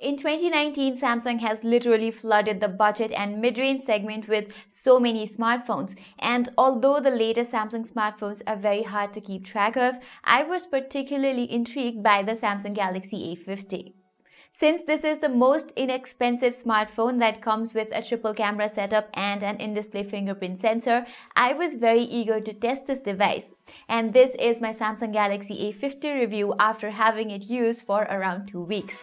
In 2019, Samsung has literally flooded the budget and mid-range segment with so many smartphones. And although the latest Samsung smartphones are very hard to keep track of, I was particularly intrigued by the Samsung Galaxy A50. Since this is the most inexpensive smartphone that comes with a triple camera setup and an in-display fingerprint sensor, I was very eager to test this device. And this is my Samsung Galaxy A50 review after having it used for around 2 weeks.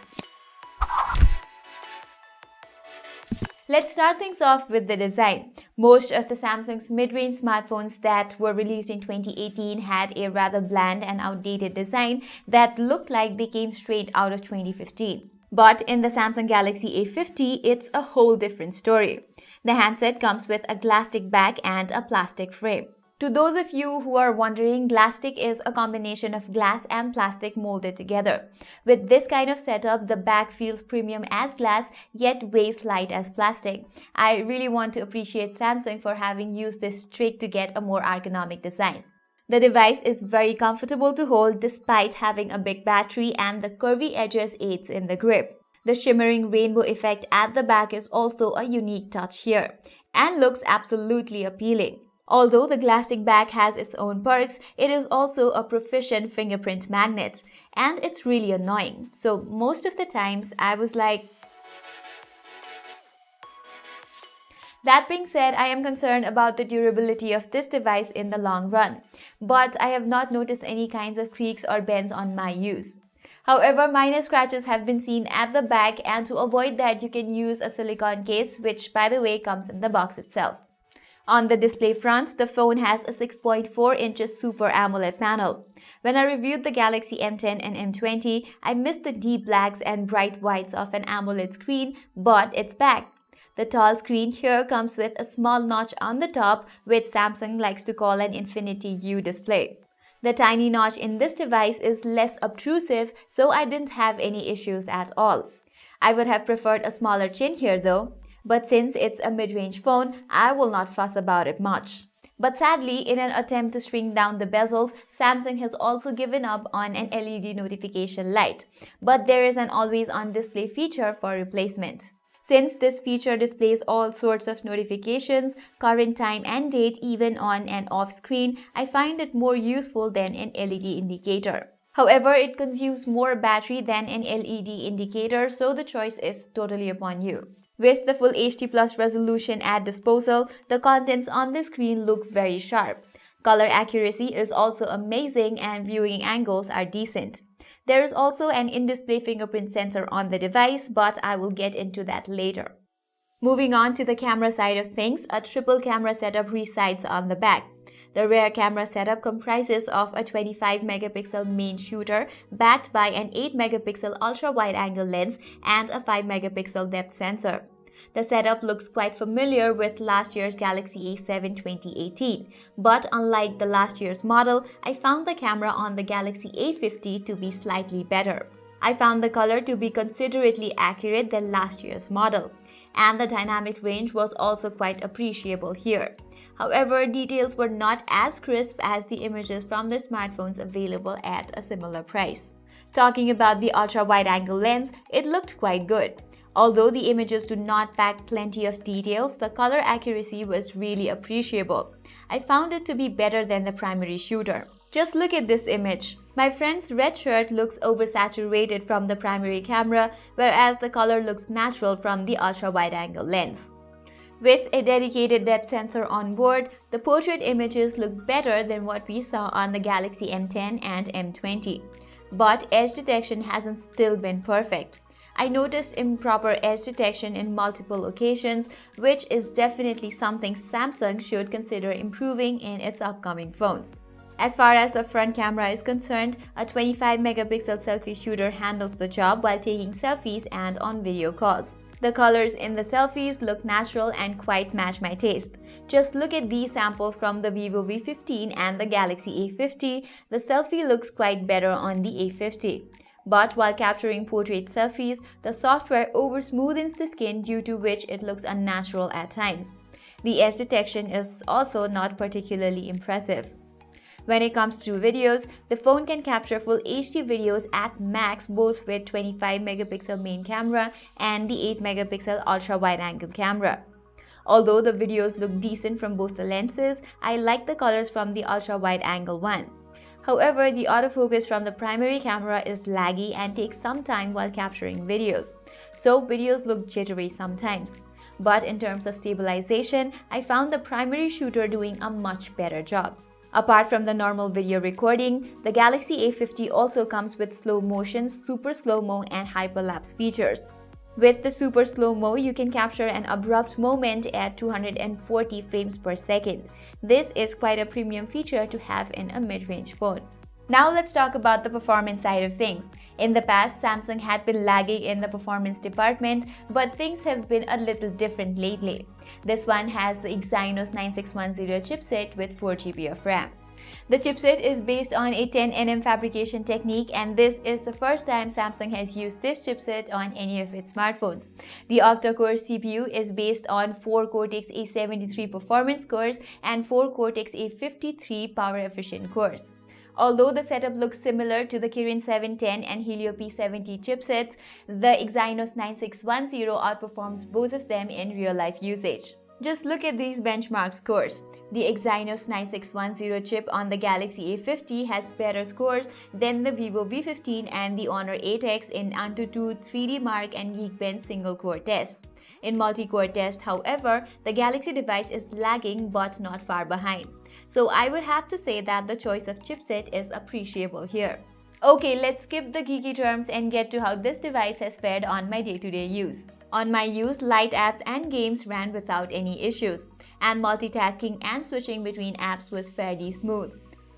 Let's start things off with the design. Most of the Samsung's mid-range smartphones that were released in 2018 had a rather bland and outdated design that looked like they came straight out of 2015. But in the Samsung Galaxy A50, it's a whole different story. The handset comes with a glass-stick back and a plastic frame. To those of you who are wondering, glass-stick is a combination of glass and plastic molded together. With this kind of setup, the back feels premium as glass yet weighs light as plastic. I really want to appreciate Samsung for having used this trick to get a more ergonomic design. The device is very comfortable to hold despite having a big battery, and the curvy edges aids in the grip. The shimmering rainbow effect at the back is also a unique touch here and looks absolutely appealing. Although the glass-stick back has its own perks, it is also a proficient fingerprint magnet, and it's really annoying. So most of the times I was like, that being said, I am concerned about the durability of this device in the long run, but I have not noticed any kinds of creaks or bends on my use. However, minor scratches have been seen at the back, and to avoid that, you can use a silicone case, which by the way comes in the box itself. On the display front, the phone has a 6.4 inches Super AMOLED panel. When I reviewed the Galaxy M10 and M20, I missed the deep blacks and bright whites of an AMOLED screen, but it's back. The tall screen here comes with a small notch on the top, which Samsung likes to call an Infinity U display. The tiny notch in this device is less obtrusive, so I didn't have any issues at all. I would have preferred a smaller chin here though, but since it's a mid-range phone, I will not fuss about it much. But sadly, in an attempt to shrink down the bezels, Samsung has also given up on an LED notification light, but there is an always-on display feature for replacement. Since this feature displays all sorts of notifications, current time and date even on and off screen, I find it more useful than an LED indicator. However, it consumes more battery than an LED indicator, so the choice is totally upon you. With the full HD+ resolution at disposal, the contents on the screen look very sharp. Color accuracy is also amazing and viewing angles are decent. There is also an in-display fingerprint sensor on the device, but I will get into that later. Moving on to the camera side of things, a triple camera setup resides on the back. The rear camera setup comprises of a 25 megapixel main shooter backed by an 8 megapixel ultra-wide-angle lens and a 5 megapixel depth sensor. The setup looks quite familiar with last year's Galaxy A7 2018, but unlike the last year's model, I found the camera on the Galaxy A50 to be slightly better. I found the color to be considerably accurate than last year's model, and the dynamic range was also quite appreciable here. However, details were not as crisp as the images from the smartphones available at a similar price. Talking about the ultra-wide-angle lens, it looked quite good. Although the images do not pack plenty of details, the color accuracy was really appreciable. I found it to be better than the primary shooter. Just look at this image. My friend's red shirt looks oversaturated from the primary camera, whereas the color looks natural from the ultra-wide-angle lens. With a dedicated depth sensor on board, the portrait images look better than what we saw on the Galaxy M10 and M20. But edge detection hasn't still been perfect. I noticed improper edge detection in multiple occasions, which is definitely something Samsung should consider improving in its upcoming phones. As far as the front camera is concerned, a 25 megapixel selfie shooter handles the job while taking selfies and on video calls. The colors in the selfies look natural and quite match my taste. Just look at these samples from the Vivo V15 and the Galaxy A50. The selfie looks quite better on the A50. But while capturing portrait selfies, the software over-smoothens the skin, due to which it looks unnatural at times. The edge detection is also not particularly impressive. When it comes to videos, the phone can capture full HD videos at max both with 25 megapixel main camera and the 8 megapixel ultra wide angle camera. Although the videos look decent from both the lenses, I like the colors from the ultra wide angle one. However, the autofocus from the primary camera is laggy and takes some time while capturing videos, so videos look jittery sometimes. But in terms of stabilization, I found the primary shooter doing a much better job. Apart from the normal video recording, the Galaxy A50 also comes with slow motion, super slow-mo and hyperlapse features. With the super slow-mo, you can capture an abrupt moment at 240 frames per second. This is quite a premium feature to have in a mid-range phone. Now let's talk about the performance side of things. In the past, Samsung had been lagging in the performance department, but things have been a little different lately. This one has the Exynos 9610 chipset with 4GB of RAM. The chipset is based on a 10nm fabrication technique, and this is the first time Samsung has used this chipset on any of its smartphones. The octa-core CPU is based on 4 Cortex A73 performance cores and 4 Cortex A53 power-efficient cores. Although the setup looks similar to the Kirin 710 and Helio P70 chipsets, the Exynos 9610 outperforms both of them in real-life usage. Just look at these benchmark scores. The Exynos 9610 chip on the Galaxy A50 has better scores than the Vivo V15 and the Honor 8X in AnTuTu 3D Mark and Geekbench single-core test. In multi-core test, however, the Galaxy device is lagging but not far behind. So I would have to say that the choice of chipset is appreciable here. Okay, let's skip the geeky terms and get to how this device has fared on my day-to-day use. On my use, light apps and games ran without any issues, and multitasking and switching between apps was fairly smooth.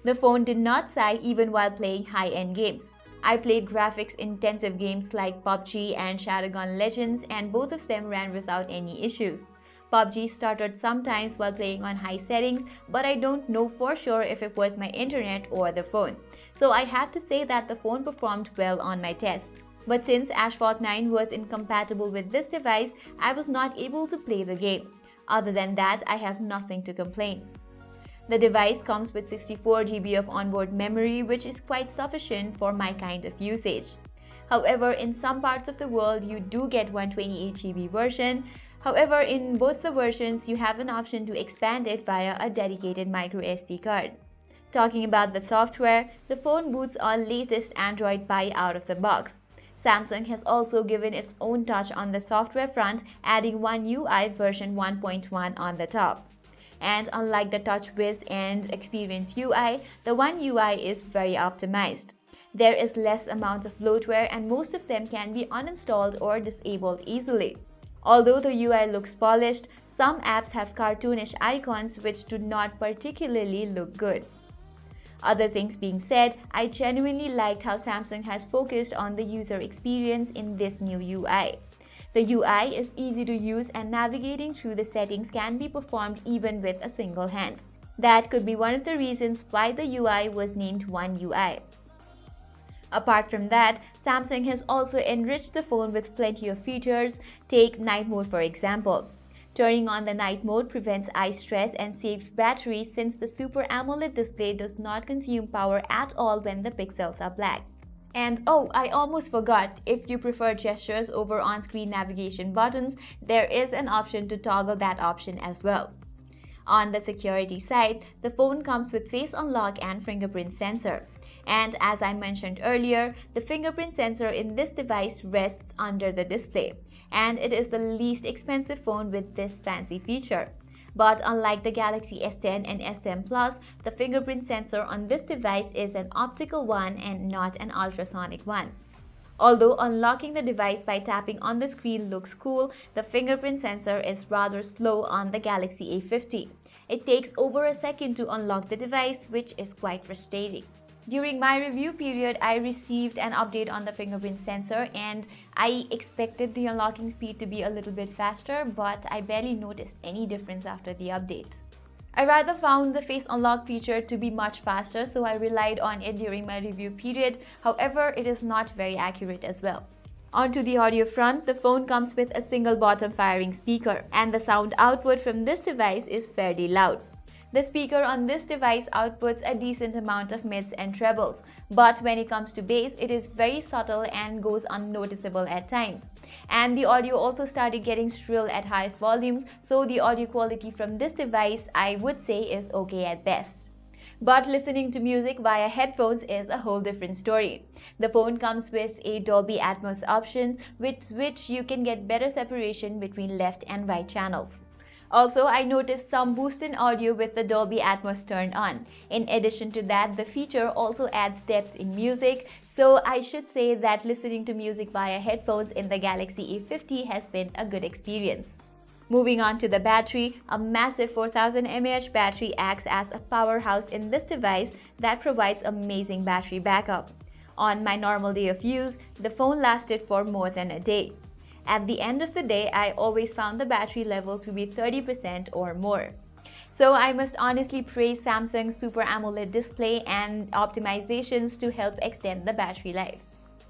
The phone did not sigh even while playing high-end games. I played graphics-intensive games like PUBG and Shadowgun Legends, and both of them ran without any issues. PUBG stuttered sometimes while playing on high settings, but I don't know for sure if it was my internet or the phone. So I have to say that the phone performed well on my test. But since Asphalt 9 was incompatible with this device, I was not able to play the game. Other than that, I have nothing to complain. The device comes with 64GB of onboard memory, which is quite sufficient for my kind of usage. However, in some parts of the world, you do get 128GB version. However, in both the versions, you have an option to expand it via a dedicated microSD card. Talking about the software, the phone boots on latest Android Pie out of the box. Samsung has also given its own touch on the software front, adding One UI version 1.1 on the top. And unlike the TouchWiz and Experience UI, the One UI is very optimized. There is less amount of bloatware and most of them can be uninstalled or disabled easily. Although the UI looks polished, some apps have cartoonish icons which do not particularly look good. Other things being said, I genuinely liked how Samsung has focused on the user experience in this new UI. The UI is easy to use and navigating through the settings can be performed even with a single hand. That could be one of the reasons why the UI was named One UI. Apart from that, Samsung has also enriched the phone with plenty of features. Take night mode for example. Turning on the night mode prevents eye stress and saves battery since the Super AMOLED display does not consume power at all when the pixels are black. And oh, I almost forgot, if you prefer gestures over on-screen navigation buttons, there is an option to toggle that option as well. On the security side, the phone comes with face unlock and fingerprint sensor. And as I mentioned earlier, the fingerprint sensor in this device rests under the display, and it is the least expensive phone with this fancy feature. But unlike the Galaxy S10 and S10 Plus, the fingerprint sensor on this device is an optical one and not an ultrasonic one. Although unlocking the device by tapping on the screen looks cool, the fingerprint sensor is rather slow on the Galaxy A50. It takes over a second to unlock the device, which is quite frustrating. During my review period, I received an update on the fingerprint sensor and I expected the unlocking speed to be a little bit faster, but I barely noticed any difference after the update. I rather found the face unlock feature to be much faster, so I relied on it during my review period. However, it is not very accurate as well. Onto the audio front, the phone comes with a single bottom firing speaker and the sound output from this device is fairly loud. The speaker on this device outputs a decent amount of mids and trebles, but when it comes to bass, it is very subtle and goes unnoticeable at times. And the audio also started getting shrill at highest volumes, so the audio quality from this device I would say is okay at best. But listening to music via headphones is a whole different story. The phone comes with a Dolby Atmos option, with which you can get better separation between left and right channels. Also, I noticed some boost in audio with the Dolby Atmos turned on. In addition to that, the feature also adds depth in music, so I should say that listening to music via headphones in the Galaxy A50 has been a good experience. Moving on to the battery, a massive 4000 mAh battery acts as a powerhouse in this device that provides amazing battery backup. On my normal day of use, the phone lasted for more than a day. At the end of the day, I always found the battery level to be 30% or more. So I must honestly praise Samsung's Super AMOLED display and optimizations to help extend the battery life.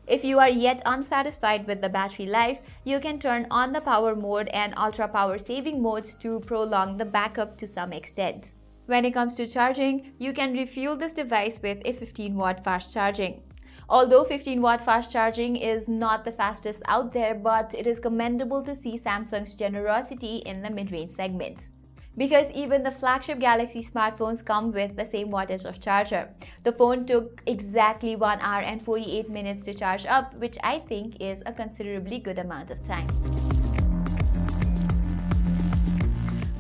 If you are yet unsatisfied with the battery life, you can turn on the power mode and ultra power saving modes to prolong the backup to some extent. When it comes to charging, you can refuel this device with a 15-watt fast charging. Although 15-watt fast charging is not the fastest out there, but it is commendable to see Samsung's generosity in the mid-range segment. Because even the flagship Galaxy smartphones come with the same wattage of charger. The phone took exactly 1 hour and 48 minutes to charge up, which I think is a considerably good amount of time.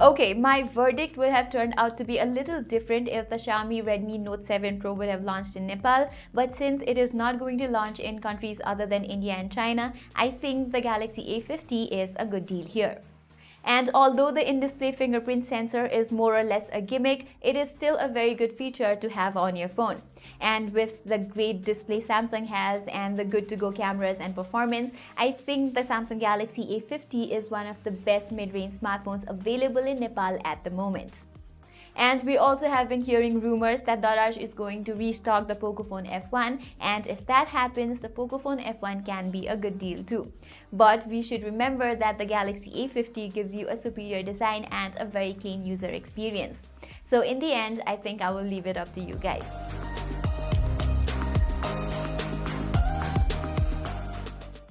Okay, my verdict would have turned out to be a little different if the Xiaomi Redmi Note 7 Pro would have launched in Nepal, but since it is not going to launch in countries other than India and China, I think the Galaxy A50 is a good deal here. And although the in-display fingerprint sensor is more or less a gimmick, it is still a very good feature to have on your phone. And with the great display Samsung has and the good-to-go cameras and performance, I think the Samsung Galaxy A50 is one of the best mid-range smartphones available in Nepal at the moment. And we also have been hearing rumors that Daraj is going to restock the Pocophone F1, and if that happens, the Pocophone F1 can be a good deal too. But we should remember that the Galaxy A50 gives you a superior design and a very clean user experience. So in the end, I think I will leave it up to you guys.